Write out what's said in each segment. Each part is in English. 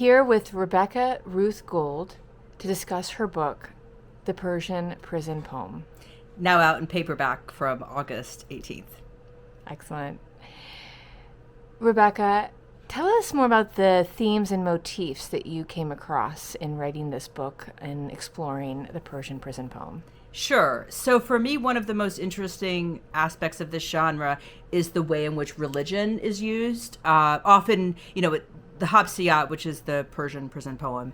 here with Rebecca Ruth Gould to discuss her book, The Persian Prison Poem. Now out in paperback from August 18th. Excellent. Rebecca, tell us more about the themes and motifs that you came across in writing this book and exploring the Persian prison poem. Sure. So for me, one of the most interesting aspects of this genre is the way in which religion is used. Often, the Habsiyat, which is the Persian prison poem,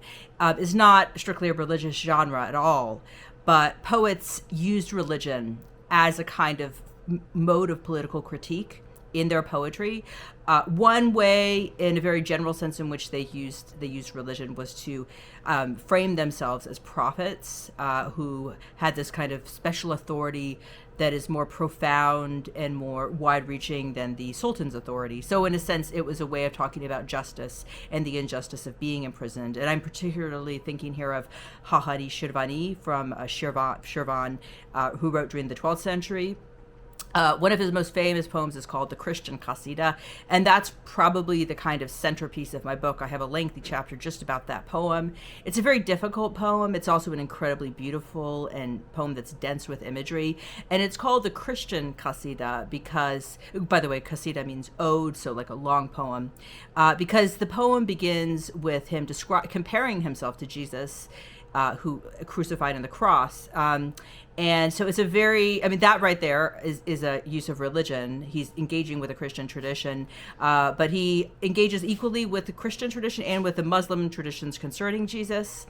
is not strictly a religious genre at all, but poets used religion as a kind of mode of political critique in their poetry. One way, in a very general sense, in which they used religion was to frame themselves as prophets who had this kind of special authority that is more profound and more wide-reaching than the sultan's authority. So in a sense, it was a way of talking about justice and the injustice of being imprisoned. And I'm particularly thinking here of Hahani Shirvani from Shirvan, who wrote during the 12th century. One of his most famous poems is called The Christian Qasida, and that's probably the kind of centerpiece of my book. I have a lengthy chapter just about that poem. It's a very difficult poem. It's also an incredibly beautiful and poem that's dense with imagery, and it's called The Christian Qasida because, by the way, Qasida means ode, so like a long poem, because the poem begins with him comparing himself to Jesus, who crucified on the cross. And so it's that right there is a use of religion. He's engaging with a Christian tradition, but he engages equally with the Christian tradition and with the Muslim traditions concerning Jesus.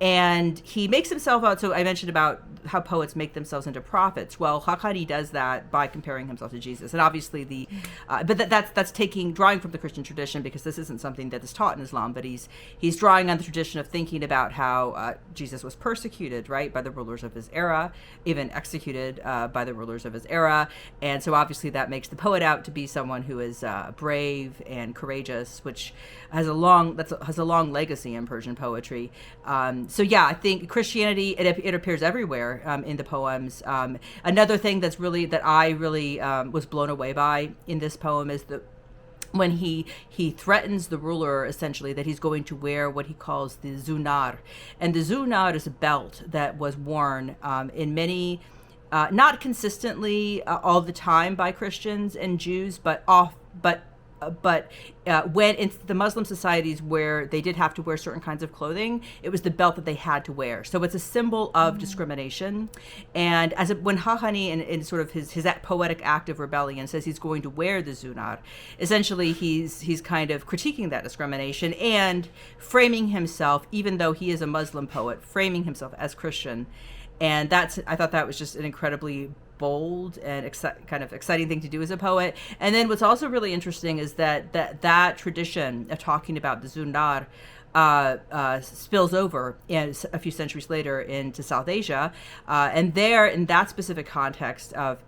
And he makes himself out, so I mentioned about how poets make themselves into prophets. Well, Haqqani does that by comparing himself to Jesus. And obviously that's drawing from the Christian tradition, because this isn't something that is taught in Islam, but he's drawing on the tradition of thinking about how Jesus was persecuted, right, by the rulers of his era, even executed by the rulers of his era. And so obviously that makes the poet out to be someone who is brave and courageous, which has a long legacy in Persian poetry. I think Christianity, it appears everywhere in the poems. Another thing that I really was blown away by in this poem is when he threatens the ruler, essentially, that he's going to wear what he calls the zunar. And the zunar is a belt that was worn in many, not consistently all the time by Christians and Jews, but when in the Muslim societies where they did have to wear certain kinds of clothing, it was the belt that they had to wear. So it's a symbol of discrimination. And when Hahani, in sort of his poetic act of rebellion, says he's going to wear the zunar, essentially he's kind of critiquing that discrimination and framing himself, even though he is a Muslim poet, framing himself as Christian. And I thought that was just an incredibly bold and kind of exciting thing to do as a poet. And then what's also really interesting is that tradition of talking about the zunar spills over a few centuries later into South Asia, and there, in that specific context of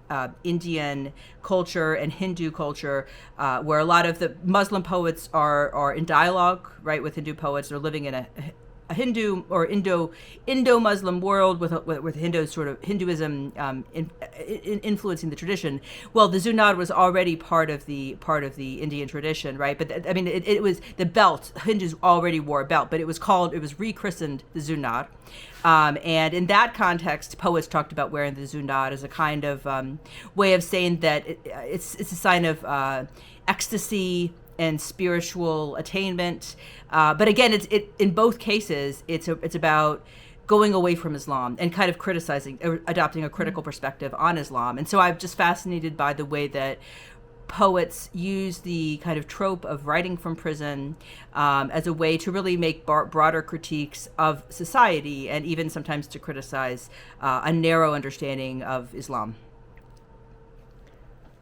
Indian culture and Hindu culture, where a lot of the Muslim poets are in dialogue, right, with Hindu poets. They're living in a Hindu or Indo-Muslim world with Hinduism influencing the tradition. Well, the zunar was already part of the Indian tradition, right? But it was the belt. Hindus already wore a belt, but it was rechristened the zunar. And in that context, poets talked about wearing the zunar as a kind of way of saying that it's a sign of ecstasy and spiritual attainment, but again, it's in both cases, it's about going away from Islam and kind of criticizing, or adopting a critical perspective on Islam. And so I'm just fascinated by the way that poets use the kind of trope of writing from prison as a way to really make broader critiques of society, and even sometimes to criticize a narrow understanding of Islam.